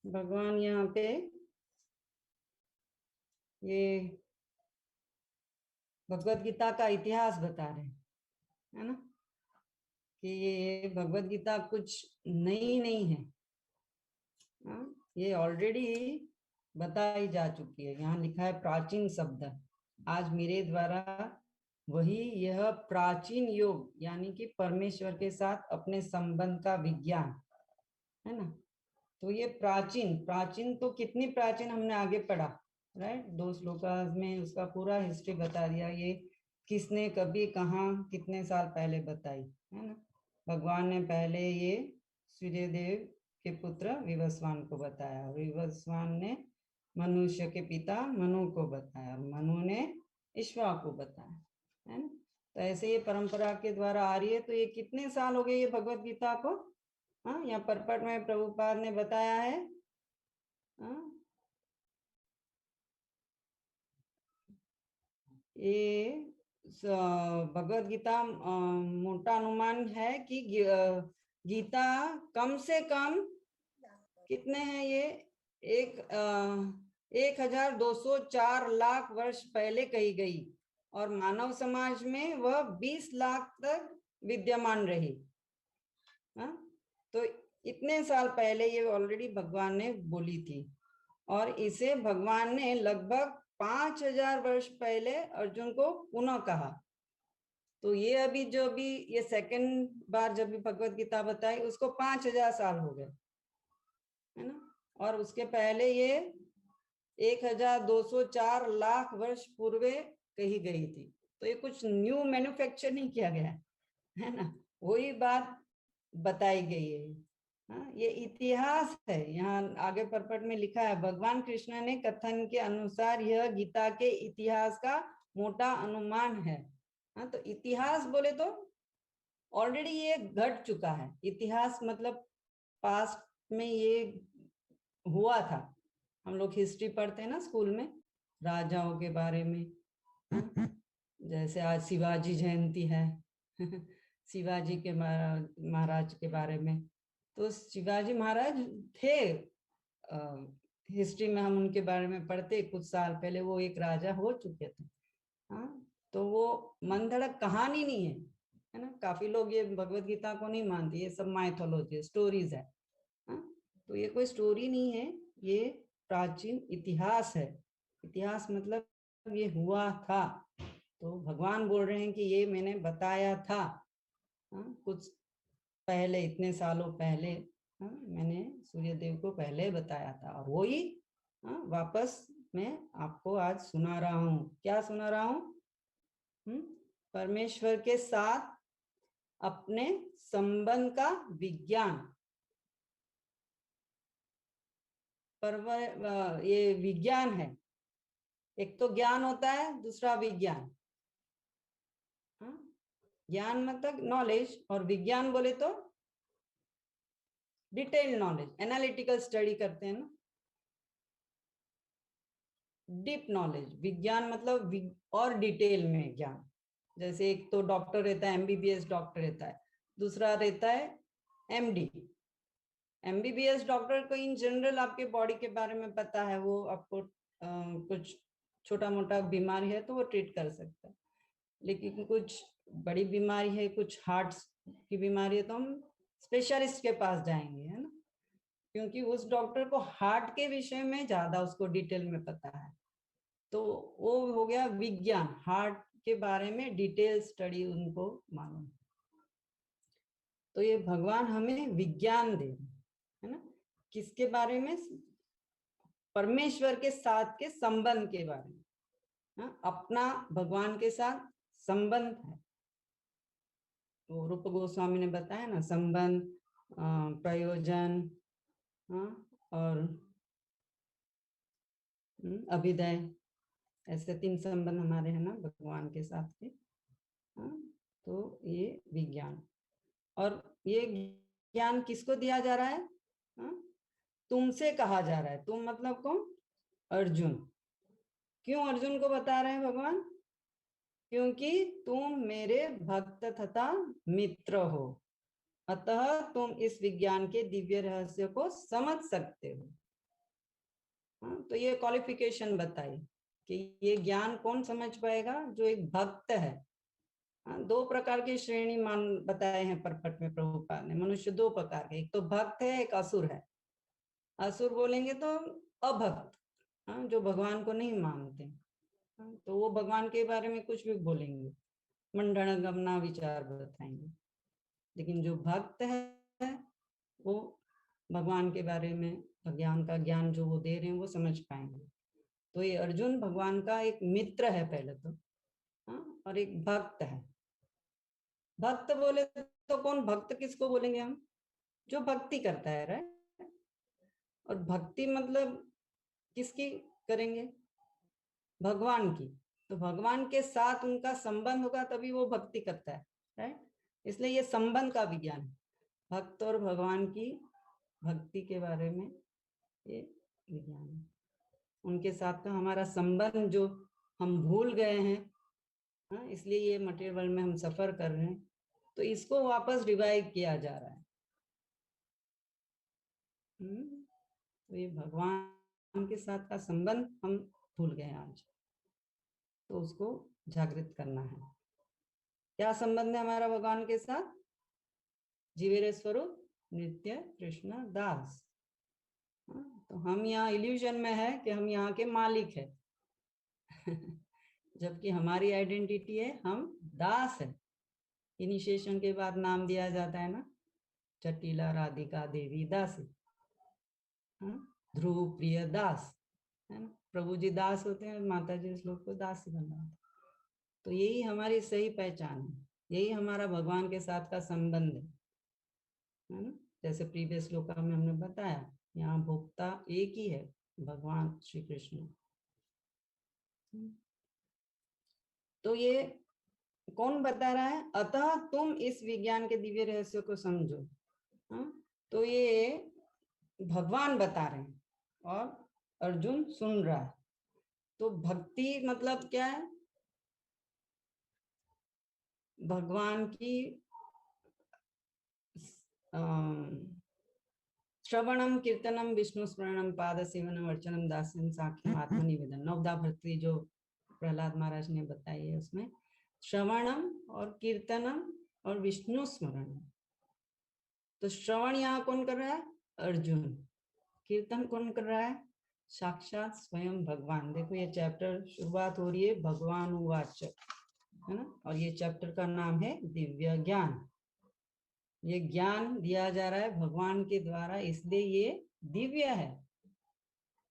भगवान यहाँ पे ये भगवत गीता का इतिहास बता रहे हैं, है ना, कि ये भगवत गीता कुछ नई नहीं है। ये ऑलरेडी बताई जा चुकी है। यहाँ लिखा है प्राचीन शब्द, आज मेरे द्वारा वही यह प्राचीन योग यानी कि परमेश्वर के साथ अपने संबंध का विज्ञान, है ना। तो ये प्राचीन प्राचीन तो कितनी प्राचीन हमने आगे पढ़ा, राइट। 2 श्लोका में उसका पूरा हिस्ट्री बता दिया, ये किसने कभी कहाँ कितने साल पहले बताई, है ना। भगवान ने पहले ये सूर्यदेव के पुत्र विवस्वान को बताया, विवस्वान ने मनुष्य के पिता मनु को बताया, मनु ने ईश्वा को बताया, है ना। तो ऐसे ये परंपरा के द्वारा आ रही है। तो ये कितने साल हो गए ये भगवत गीता को। हाँ, यहाँ परपट में प्रभुपाद ने बताया है। ये भगवत गीता मोटा अनुमान है कि गीता कम से कम कितने हैं ये, 1204 लाख वर्ष पहले कही गई और मानव समाज में वह 20 लाख तक विद्यमान रही। तो इतने साल पहले ये ऑलरेडी भगवान ने बोली थी और इसे भगवान ने लगभग 5000 वर्ष पहले अर्जुन को पुनः कहा। तो ये अभी जो भी ये सेकंड बार जब भी भगवत गीता बताई उसको 5000 साल हो गए, है ना। और उसके पहले ये 1204 लाख वर्ष पूर्व कही गई थी। तो ये कुछ न्यू मैन्युफैक्चर नहीं किया गया है ना, वही बात बताई गई है। हाँ, ये इतिहास है। यहाँ आगे परपट में लिखा है, भगवान कृष्ण ने कथन के अनुसार यह गीता के इतिहास का मोटा अनुमान है। हाँ, तो इतिहास बोले तो ऑलरेडी ये घट चुका है। इतिहास मतलब पास्ट में ये हुआ था। हम लोग हिस्ट्री पढ़ते हैं ना स्कूल में, राजाओं के बारे में। जैसे आज शिवाजी जयंती है शिवाजी के महाराज के बारे में। तो शिवाजी महाराज थे, हिस्ट्री में हम उनके बारे में पढ़ते कुछ साल पहले, वो एक राजा हो चुके थे। हाँ, तो वो मनगढ़ंत कहानी नहीं है ना। काफी लोग ये भगवत गीता को नहीं मानते, ये सब माइथोलॉजी स्टोरीज है। हाँ, तो ये कोई स्टोरी नहीं है, ये प्राचीन इतिहास है। इतिहास मतलब ये हुआ था। तो भगवान बोल रहे हैं कि ये मैंने बताया था। हाँ, कुछ पहले, इतने सालों पहले। हाँ, मैंने सूर्यदेव को पहले बताया था और वो ही वापस मैं आपको आज सुना रहा हूँ। क्या सुना रहा हूँ? परमेश्वर के साथ अपने संबंध का विज्ञान। पर ये विज्ञान है। एक तो ज्ञान होता है, दूसरा विज्ञान। ज्ञान मतलब नॉलेज और विज्ञान बोले तो डिटेल नॉलेज, एनालिटिकल स्टडी करते हैं ना, डीप नॉलेज। विज्ञान मतलब और डिटेल में ज्ञान। जैसे एक तो डॉक्टर रहता है, एमबीबीएस डॉक्टर रहता है, दूसरा रहता है एमडी। एमबीबीएस डॉक्टर को इन जनरल आपके बॉडी के बारे में पता है, वो आपको कुछ छोटा मोटा बीमारी है तो वो ट्रीट कर सकता है। लेकिन कुछ बड़ी बीमारी है, कुछ हार्ट की बीमारी है, तो हम स्पेशलिस्ट के पास जाएंगे, है ना, क्योंकि उस डॉक्टर को हार्ट के विषय में ज्यादा उसको डिटेल में पता है। तो वो हो गया विज्ञान, हार्ट के बारे में डिटेल स्टडी उनको मालूम। तो ये भगवान हमें विज्ञान दे, है ना, किसके बारे में? परमेश्वर के साथ के संबंध के बारे में। अपना भगवान के साथ संबंध है। तो रूप गोस्वामी ने बताया ना, संबंध, प्रयोजन और अभिदय, ऐसे 3 संबंध हमारे हैं ना भगवान के साथ के। तो ये विज्ञान, और ये ज्ञान किसको दिया जा रहा है? तुमसे कहा जा रहा है। तुम मतलब कौन? अर्जुन। क्यों अर्जुन को बता रहे हैं भगवान? क्योंकि तुम मेरे भक्त तथा मित्र हो, अतः तुम इस विज्ञान के दिव्य रहस्य को समझ सकते हो। हाँ, तो ये क्वालिफिकेशन बताई कि ये ज्ञान कौन समझ पाएगा, जो एक भक्त है। हाँ, दो प्रकार की श्रेणी मान बताए हैं परपट में प्रभुपाद ने। मनुष्य दो प्रकार के, एक तो भक्त है, एक असुर है। असुर बोलेंगे तो अभक्त, हाँ, जो भगवान को नहीं मानते। हाँ, तो वो भगवान के बारे में कुछ भी बोलेंगे, मंडन गमना विचार बताएंगे। लेकिन जो भक्त है वो भगवान के बारे में ज्ञान का ज्ञान जो वो दे रहे हैं वो समझ पाएंगे। तो ये अर्जुन भगवान का एक मित्र है पहले तो, हाँ, और एक भक्त है। भक्त बोले तो कौन, भक्त किसको बोलेंगे हम, जो भक्ति करता है, राइट। और भक्ति मतलब किसकी करेंगे, भगवान की। तो भगवान के साथ उनका संबंध होगा तभी वो भक्ति करता है, राइट। इसलिए ये संबंध का विज्ञान है, भक्त और भगवान की भक्ति के बारे में ये विज्ञान है। उनके साथ का हमारा संबंध जो हम भूल गए हैं, हाँ, इसलिए ये मटेरियल वर्ल्ड में हम सफर कर रहे हैं, तो इसको वापस रिवाइव किया जा रहा है। तो ये भगवान के साथ का संबंध हम भूल गए आज, तो उसको जागृत करना है। क्या संबंध है हमारा भगवान के साथ, जीवेरे स्वरूप नित्य कृष्ण दास। तो हम यहाँ इल्यूजन में है कि हम यहाँ के मालिक है जबकि हमारी आइडेंटिटी है हम दास है। इनिशिएशन के बाद नाम दिया जाता है ना, चटीला राधिका देवी दासी, ध्रुव प्रिय दास, है ना। प्रभु जी दास होते हैं, माता जी इस लोग को दासी बनाते। तो यही हमारी सही पहचान है, यही हमारा भगवान के साथ का संबंध है ना। जैसे प्रीवियस श्लोका में हमने बताया, यहाँ भोक्ता एक ही है, भगवान श्री कृष्ण। तो ये कौन बता रहा है, अतः तुम इस विज्ञान के दिव्य रहस्य को समझो। तो ये भगवान बता रहे हैं और अर्जुन सुन रहा है। तो भक्ति मतलब क्या है, भगवान की श्रवणम कीर्तनम विष्णु स्मरणम पाद सेवनम अर्चनम दास्यम साख्यम आत्मनिवेदन, नवदा भक्ति जो प्रहलाद महाराज ने बताई है उसमें श्रवणम और कीर्तनम और विष्णु स्मरणम। तो श्रवण यहाँ कौन कर रहा है, अर्जुन। कीर्तन कौन कर रहा है, साक्षात स्वयं भगवान। देखो ये चैप्टर शुरुआत हो रही है भगवान उवाच, है ना। और ये चैप्टर का नाम है दिव्य ज्ञान। ये ज्ञान दिया जा रहा है भगवान के द्वारा, इसलिए ये दिव्य है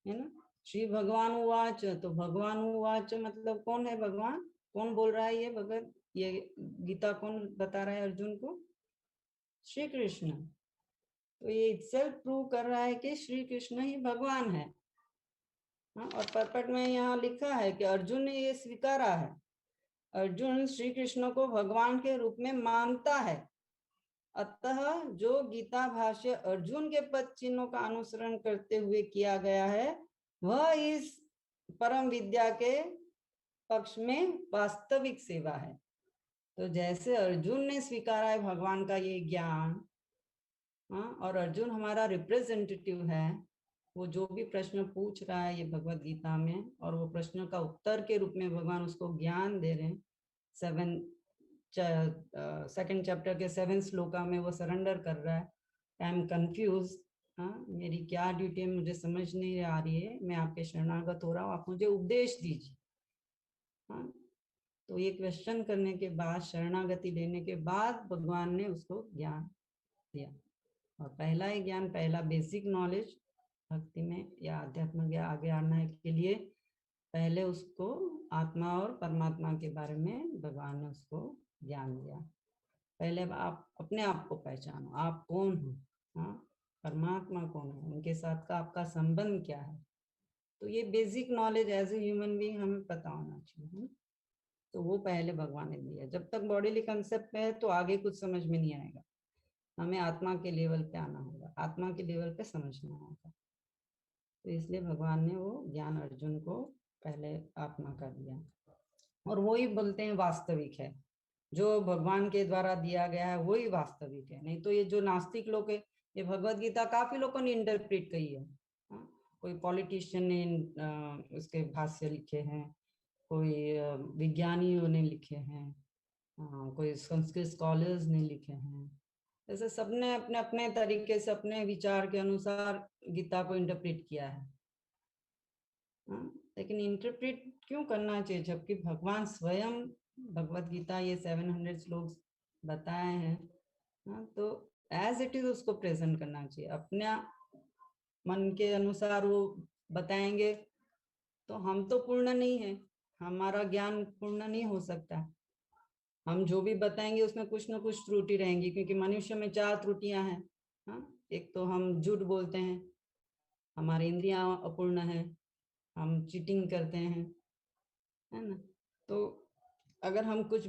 ना। श्री भगवान उवाच, तो भगवान उवाच मतलब कौन है भगवान, कौन बोल रहा है ये भगवत, ये गीता कौन बता रहा है अर्जुन को, श्री कृष्ण। तो ये इटसेल्फ प्रूव कर रहा है कि श्री कृष्ण ही भगवान है। और परपट में यहाँ लिखा है कि अर्जुन ने ये स्वीकारा है, अर्जुन श्री कृष्ण को भगवान के रूप में मानता है। अतः जो गीता भाष्य अर्जुन के पद चिन्हों का अनुसरण करते हुए किया गया है वह इस परम विद्या के पक्ष में वास्तविक सेवा है। तो जैसे अर्जुन ने स्वीकारा है भगवान का ये ज्ञान, और अर्जुन हमारा रिप्रेजेंटेटिव है, वो जो भी प्रश्न पूछ रहा है ये भगवत गीता में, और वो प्रश्न का उत्तर के रूप में भगवान उसको ज्ञान दे रहे हैं। सेकंड चैप्टर के 7 श्लोका में वो सरेंडर कर रहा है, आई एम कंफ्यूज, मेरी क्या ड्यूटी है, मुझे समझ नहीं आ रही है, मैं आपके शरणागत हो रहा हूँ, आप मुझे उपदेश दीजिए। तो ये क्वेश्चन करने के बाद, शरणागति लेने के बाद भगवान ने उसको ज्ञान दिया। और पहला ही ज्ञान, पहला बेसिक नॉलेज भक्ति में या अध्यात्म के आगे आने के लिए पहले उसको आत्मा और परमात्मा के बारे में भगवान ने उसको ज्ञान दिया। पहले आप अपने आप को पहचानो, आप कौन हो, परमात्मा कौन है, उनके साथ का आपका संबंध क्या है। तो ये basic knowledge as a human being हमें पता होना चाहिए। तो वो पहले भगवान ने दिया। जब तक बॉडीली कंसेप्ट में है तो आगे कुछ समझ में नहीं आएगा, हमें आत्मा के लेवल पे आना होगा, आत्मा के लेवल पे समझना होगा। तो इसलिए भगवान ने वो ज्ञान अर्जुन को पहले आत्मा का दिया, और वो ही बोलते हैं वास्तविक है, जो भगवान के द्वारा दिया गया है वही वास्तविक है। नहीं तो ये जो नास्तिक लोग है, ये भगवत गीता काफी लोगों ने इंटरप्रेट की है, कोई पॉलिटिशियन ने उसके भाष्य लिखे हैं, कोई विज्ञानियों ने लिखे हैं, कोई संस्कृत स्कॉलर्स ने लिखे हैं। ऐसे सबने अपने अपने तरीके से अपने विचार के अनुसार गीता को इंटरप्रेट किया है। लेकिन इंटरप्रेट क्यों करना चाहिए जबकि भगवान स्वयं भगवत गीता ये 700 श्लोक बताए हैं। तो एज इट इज उसको प्रेजेंट करना चाहिए। अपने मन के अनुसार वो बताएंगे तो हम तो पूर्ण नहीं है, हमारा ज्ञान पूर्ण नहीं हो सकता। हम जो भी बताएंगे उसमें कुछ ना कुछ त्रुटि रहेंगी, क्योंकि मनुष्य में 4 त्रुटियां हैं। एक तो हम झूठ बोलते हैं, हमारी इंद्रियां अपूर्ण है, हम चीटिंग करते हैं, है ना। तो अगर हम कुछ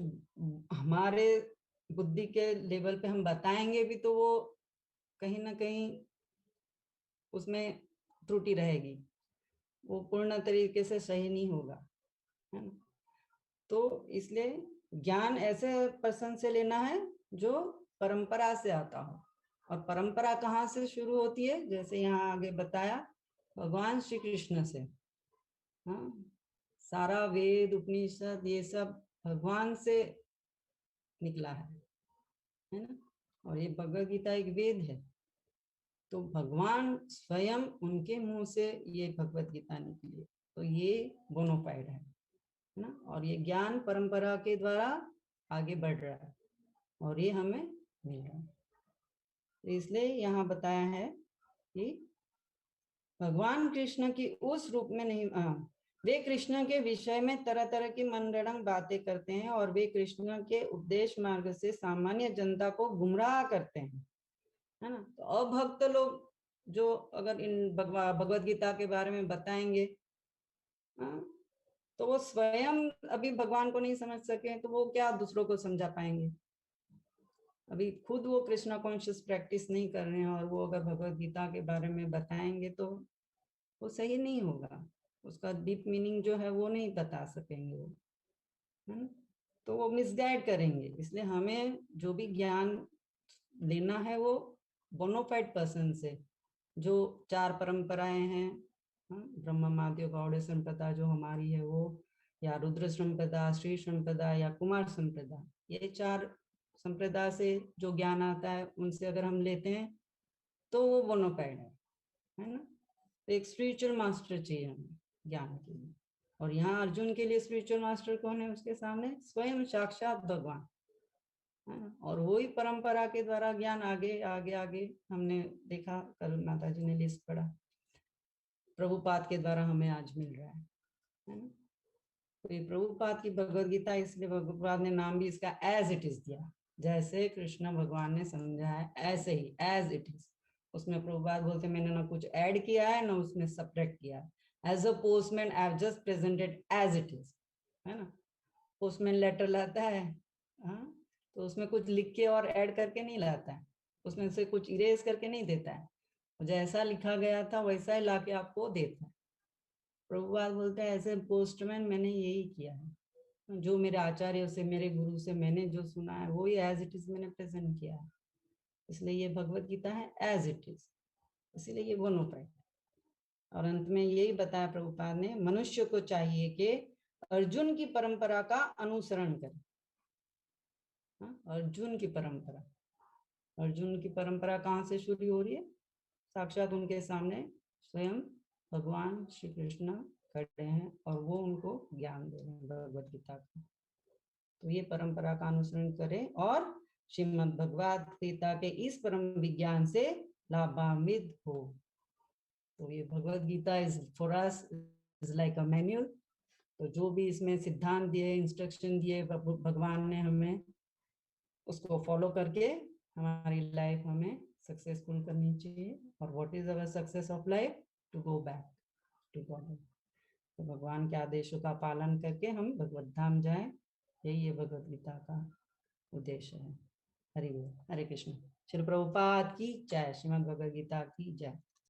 हमारे बुद्धि के लेवल पे हम बताएंगे भी तो वो कहीं ना कहीं उसमें त्रुटि रहेगी, वो पूर्ण तरीके से सही नहीं होगा, है ना। तो इसलिए ज्ञान ऐसे पर्सन से लेना है जो परंपरा से आता हो। और परंपरा कहाँ से शुरू होती है, जैसे यहाँ आगे बताया, भगवान श्री कृष्ण से। हाँ, सारा वेद उपनिषद ये सब भगवान से निकला है ना। और ये भगवद गीता एक वेद है, तो भगवान स्वयं उनके मुंह से ये भगवद गीता निकली, तो ये बोनोफाइड है ना। और ये ज्ञान परंपरा के द्वारा आगे बढ़ रहा है और ये हमें मिल रहा है। तो इसलिए यहाँ बताया है कि भगवान कृष्ण की उस रूप में नहीं, वे कृष्ण के विषय में तरह तरह की मनगढ़ंत बातें करते हैं और वे कृष्ण के उपदेश मार्ग से सामान्य जनता को गुमराह करते हैं, है ना। तो अभक्त लोग जो अगर इन भगवत गीता के बारे में बताएंगे, तो वो स्वयं अभी भगवान को नहीं समझ सके तो वो क्या दूसरों को समझा पाएंगे। अभी खुद वो कृष्णा कॉन्शियस प्रैक्टिस नहीं कर रहे हैं और वो अगर भगवत गीता के बारे में बताएंगे तो वो सही नहीं होगा, उसका डीप मीनिंग जो है वो नहीं बता सकेंगे वो, है ना। तो वो मिसगाइड करेंगे। इसलिए हमें जो भी ज्ञान लेना है वो बोनोफाइड पर्सन से, जो 4 परंपराएं हैं, ब्रह्म माध्य गौड़ संप्रदा जो हमारी है वो, या रुद्र संप्रदा, श्री संप्रदा या कुमार संप्रदा, ये 4 संप्रदाय से जो ज्ञान आता है उनसे अगर हम लेते हैं तो वो बोनोफाइड है ना। तो एक स्पिरिचुअल मास्टर चाहिए हमें ज्ञान के लिए। और यहाँ अर्जुन के लिए स्पिरिचुअल मास्टर कौन है, उसके सामने स्वयं साक्षात भगवान, है ना। और वही परंपरा के द्वारा ज्ञान आगे आगे आगे हमने देखा, कल माता जी ने लिस्ट पढ़ा, प्रभुपाद के द्वारा हमें आज मिल रहा है ना। तो ये प्रभुपाद की भगवद गीता, इसलिए प्रभुपाद ने नाम भी इसका एज इट इज दिया, जैसे कृष्ण भगवान ने समझा है ऐसे ही एज इट इज। उसमें प्रभुपाद बोलते मैंने ना कुछ ऐड किया है ना उसमें सब्ट्रैक्ट किया है। As a postman I have just presented as it is, है ना। पोस्टमैन लेटर लाता है, हाँ, तो उसमें कुछ लिख के और ऐड करके नहीं लाता है, उसमें से कुछ इरेज करके नहीं देता है, जैसा लिखा गया था वैसा ही लाके आपको देता है। प्रभुपाद बोलते हैं ऐसे पोस्टमैन मैंने यही किया है, जो मेरे आचार्य से मेरे गुरु से मैंने जो सुना है वो ही एज इट इज मैंने प्रेजेंट किया है। इसलिए ये भगवत गीता है एज इट इज, इसीलिए ये बोनोफाइड। और अंत में यही बताया प्रभुपाद ने, मनुष्य को चाहिए कि अर्जुन की परंपरा का अनुसरण करे। अर्जुन की परंपरा, अर्जुन की परंपरा कहाँ से शुरू हो रही है, साक्षात उनके सामने स्वयं भगवान श्री कृष्ण खड़े हैं और वो उनको ज्ञान दे रहे हैं भगवत गीता का। तो ये परंपरा का अनुसरण करें और श्रीमद् भगवत गीता के इस परम विज्ञान से लाभान्वित हो। तो ये Bhagavad Gita is for us is like a manual. तो जो भी इसमें सिद्धांत दिए, इंस्ट्रक्शन दिए भगवान ने हमें, उसको फॉलो करके हमारी लाइफ हमें सक्सेसफुल करनी चाहिए। और what is our success of life, to go back to God. तो भगवान के आदेशों का पालन करके हम भगवत धाम जाएं, यही है भगवत गीता का उद्देश्य है। हरि बोल, हरे कृष्ण। श्री प्रभुपाद की जय, श्रीमद् भगवद गीता की जय।